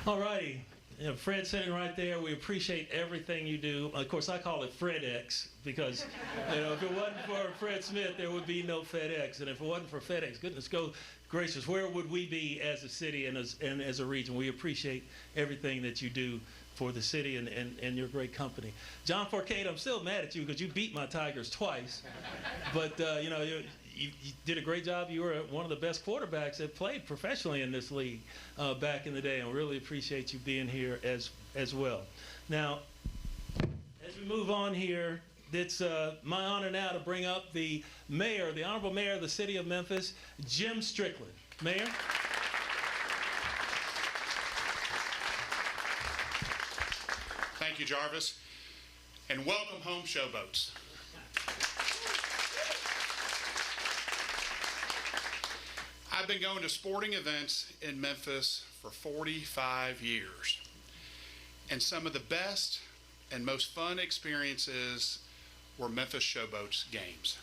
All righty. You know, Fred sitting right there. We appreciate everything you do. Of course, I call it FredX because, you know, if it wasn't for Fred Smith, there would be no FedEx. And if it wasn't for FedEx, goodness gracious, where would we be as a city and as a region? We appreciate everything that you do for the city and your great company. John Forcade, I'm still mad at you because you beat my Tigers twice. But, you know, you did a great job. You were one of the best quarterbacks that played professionally in this league back in the day, and we really appreciate you being here as well. Now, as we move on here, it's my honor now to bring up the mayor, the honorable mayor of the city of Memphis, Jim Strickland. Mayor. Thank you, Jarvis, and welcome home, Showboats. I've been going to sporting events in Memphis for 45 years, and some of the best and most fun experiences were Memphis Showboats games.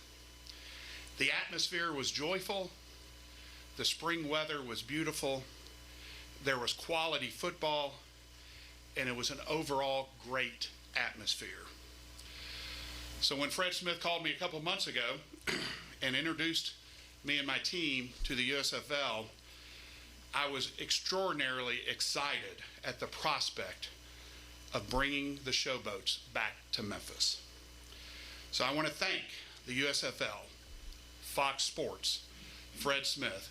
The atmosphere was joyful, the spring weather was beautiful, there was quality football, and it was an overall great atmosphere. So when Fred Smith called me a couple months ago and introduced me and my team to the USFL, I was extraordinarily excited at the prospect of bringing the Showboats back to Memphis. So I want to thank the USFL, Fox Sports, Fred Smith,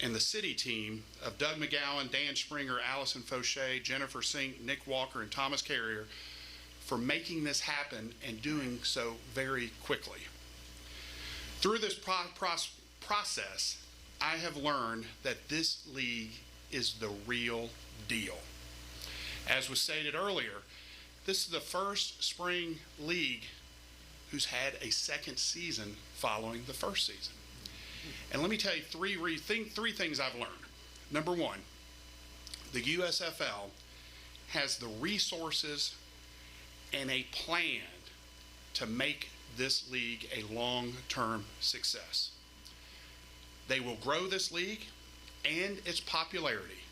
and the city team of Doug McGowan, Dan Springer, Allison Fauché, Jennifer Sink, Nick Walker, and Thomas Carrier for making this happen and doing so very quickly. Through this process, I have learned that this league is the real deal. As was stated earlier, this is the first spring league who's had a second season following the first season. And let me tell you three things I've learned. Number one, the USFL has the resources and a plan to make this league a long-term success. They will grow this league and its popularity,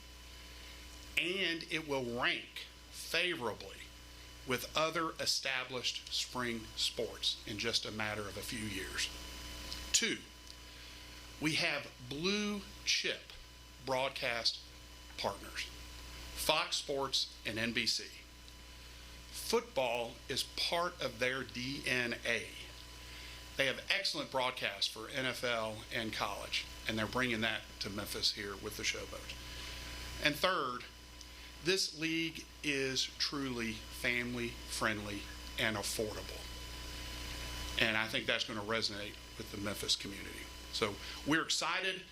and it will rank favorably with other established spring sports in just a matter of a few years. Two, we have blue chip broadcast partners, Fox Sports and NBC. Football is part of their DNA. They have excellent broadcasts for NFL and college, and they're bringing that to Memphis here with the Showboats. And third, this league is truly family friendly and affordable. And I think that's going to resonate with the Memphis community. So we're excited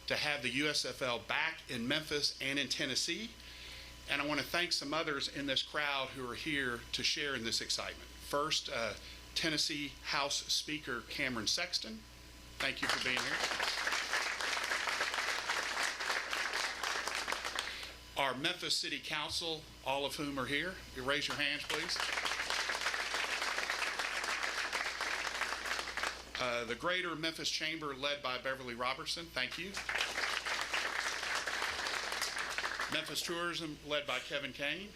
to have the USFL back in Memphis and in Tennessee. And I want to thank some others in this crowd who are here to share in this excitement. First, Tennessee House Speaker Cameron Sexton. Thank you for being here. Our Memphis City Council, all of whom are here. You raise your hands, please. The Greater Memphis Chamber, led by Beverly Robertson. Thank you. Memphis Tourism, led by Kevin Kane.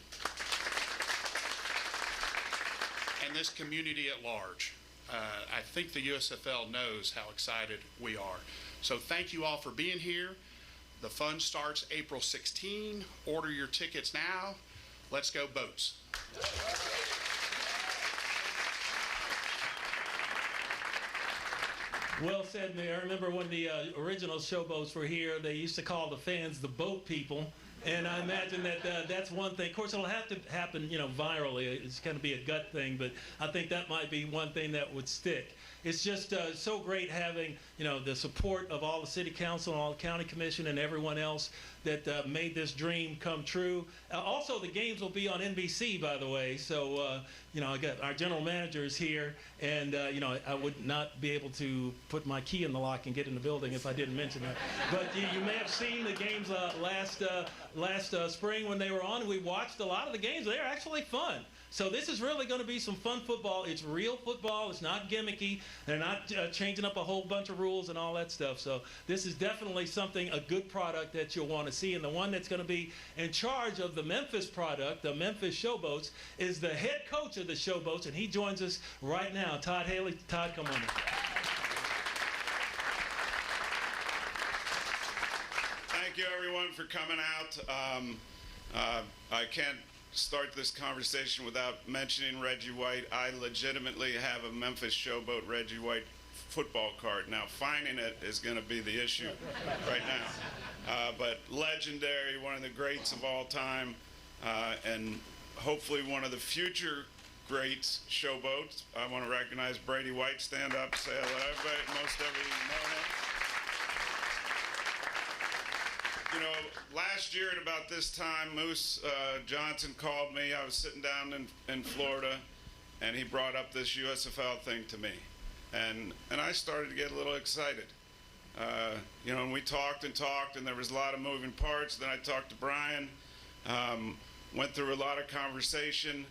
And this community at large. I think the USFL knows how excited we are. So thank you all for being here. The fun starts April 16. Order your tickets now. Let's go Boats. Well said, Mayor. I remember when the original Showboats were here, they used to call the fans the boat people. And I imagine that that's one thing. Of course, it'll have to happen, you know, virally. It's going to be a gut thing, but I think that might be one thing that would stick. It's just so great having, you know, the support of all the city council and all the county commission and everyone else that made this dream come true. Also, the games will be on NBC, by the way. So, you know, I got our general managers here, and you know, I would not be able to put my key in the lock and get in the building if I didn't mention that. But you may have seen the games last spring when they were on. We watched a lot of the games. They're actually fun. So this is really going to be some fun football. It's real football. It's not gimmicky. They're not changing up a whole bunch of rules and all that stuff. So this is definitely something, a good product that you'll want to see. And the one that's going to be in charge of the Memphis product, the Memphis Showboats, is the head coach of the Showboats, and he joins us right now. Todd Haley. Todd, come on in. Thank you, everyone, for coming out. I can't start this conversation without mentioning Reggie White. I legitimately have a Memphis Showboat Reggie White football card. Now, finding it is going to be the issue right now. But legendary, one of the greats of all time, and hopefully one of the future greats showboats. I want to recognize Brady White. Stand up, say hello. Everybody, most everybody know him. You know, last year at about this time, Moose Johnson called me. I was sitting down in Florida, and he brought up this USFL thing to me. And I started to get a little excited. You know, and we talked, and there was a lot of moving parts. Then I talked to Brian, went through a lot of conversation,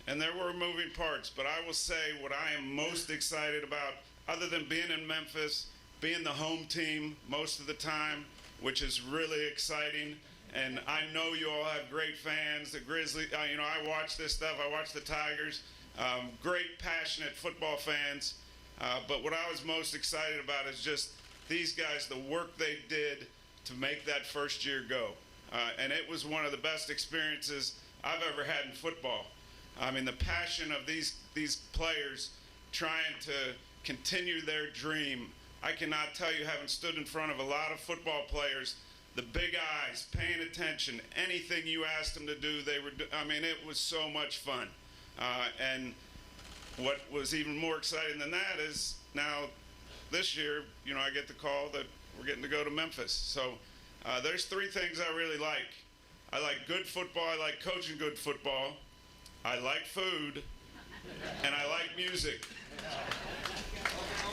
and there were moving parts. But I will say what I am most excited about, other than being in Memphis, being the home team most of the time, which is really exciting. And I know you all have great fans. The Grizzlies, you know, I watch this stuff. I watch the Tigers. Great, passionate football fans. But what I was most excited about is just these guys, the work they did to make that first year go. And it was one of the best experiences I've ever had in football. I mean, the passion of these players trying to continue their dream. I cannot tell you, having stood in front of a lot of football players, the big eyes, paying attention, anything you asked them to do, they were. I mean, it was so much fun. And what was even more exciting than that is now this year, you know, I get the call that we're getting to go to Memphis. So there's three things I really like. I like good football. I like coaching good football. I like food, and I like music.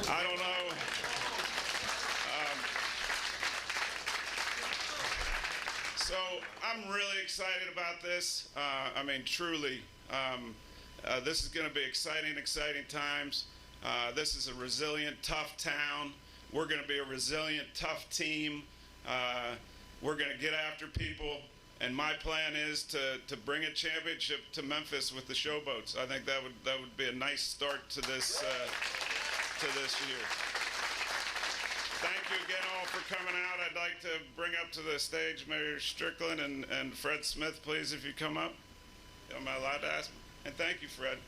I don't know. So I'm really excited about this. I mean, truly, this is going to be exciting times. This is a resilient, tough town. We're going to be a resilient, tough team. We're going to get after people. And my plan is to bring a championship to Memphis with the Showboats. I think that would be a nice start to this year. Thank you again all for coming out. I'd like to bring up to the stage Mayor Strickland and Fred Smith, please, if you come up. Am I allowed to ask? And thank you, Fred.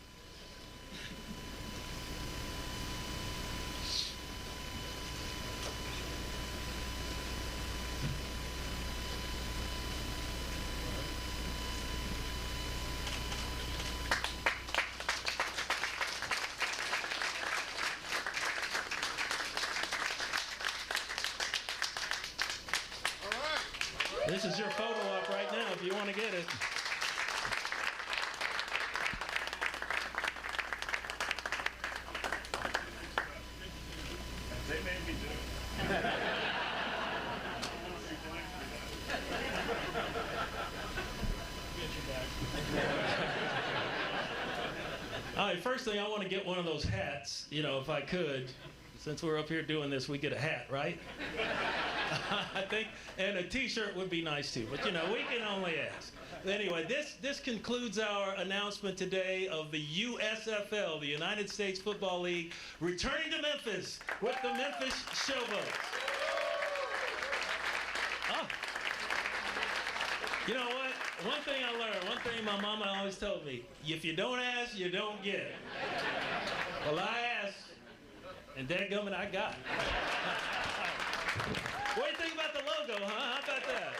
This is your photo op right now if you want to get it. They made me do it. All right, first thing, I want to get one of those hats, you know, if I could. Since we're up here doing this, we get a hat, right? I think, and a t-shirt would be nice too, but you know, we can only ask. Anyway, this concludes our announcement today of the USFL, the United States Football League, returning to Memphis with the Memphis Showboats. Oh. You know what? One thing I learned, one thing my mama always told me, if you don't ask, you don't get. Well, I asked, and dadgummit, I got. What do you think about the logo, huh? How about that?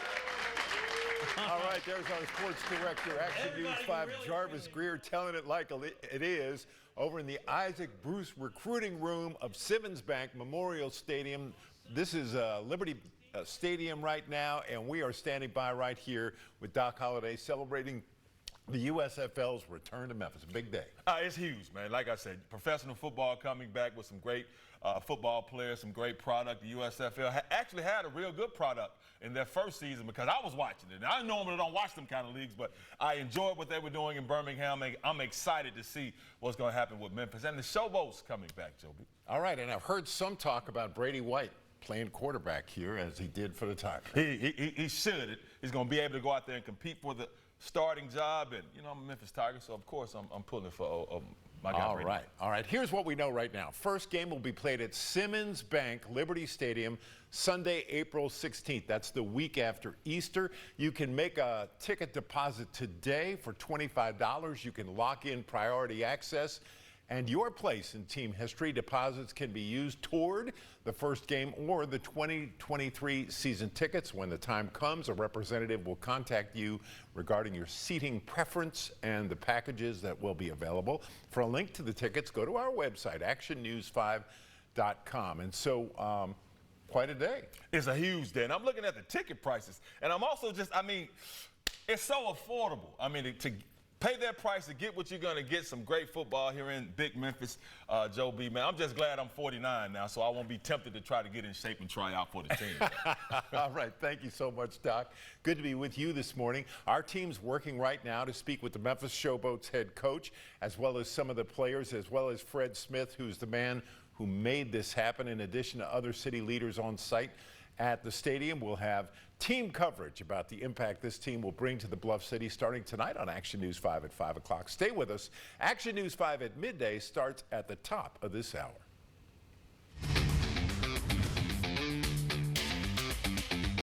All right, there's our sports director, Action News 5, really Jarvis Greer, telling it like it is over in the Isaac Bruce recruiting room of Simmons Bank Memorial Stadium. This is Liberty Stadium right now, and we are standing by right here with Doc Holliday celebrating the USFL's return to Memphis. A big day. It's huge, man. Like I said, professional football coming back with some great football players, some great product. The USFL actually had a real good product in their first season because I was watching it. Now, I normally don't watch them kind of leagues, but I enjoyed what they were doing in Birmingham. I'm excited to see what's going to happen with Memphis. And the Showboats coming back, Joby. All right, and I've heard some talk about Brady White playing quarterback here as he did for the Tigers. He should. He's going to be able to go out there and compete for the starting job. And, you know, I'm a Memphis Tiger, so of course I'm pulling for my guy. All right. Here's what we know right now. First game will be played at Simmons Bank Liberty Stadium Sunday, April 16th. That's the week after Easter. You can make a ticket deposit today for $25. You can lock in priority access. And your place in team history. Deposits can be used toward the first game or the 2023 season tickets. When the time comes, a representative will contact you regarding your seating preference and the packages that will be available. For a link to the tickets, go to our website, actionnews5.com. And so, quite a day. It's a huge day. And I'm looking at the ticket prices. And I'm also it's so affordable. I mean, to pay that price to get what you're going to get, some great football here in big Memphis, Joe B. Man, I'm just glad I'm 49 now, so I won't be tempted to try to get in shape and try out for the team. All right. Thank you so much, Doc. Good to be with you this morning. Our team's working right now to speak with the Memphis Showboats head coach, as well as some of the players, as well as Fred Smith, who's the man who made this happen, in addition to other city leaders on site at the stadium. We'll have team coverage about the impact this team will bring to the Bluff City starting tonight on Action News 5 at 5 o'clock. Stay with us. Action News 5 at midday starts at the top of this hour.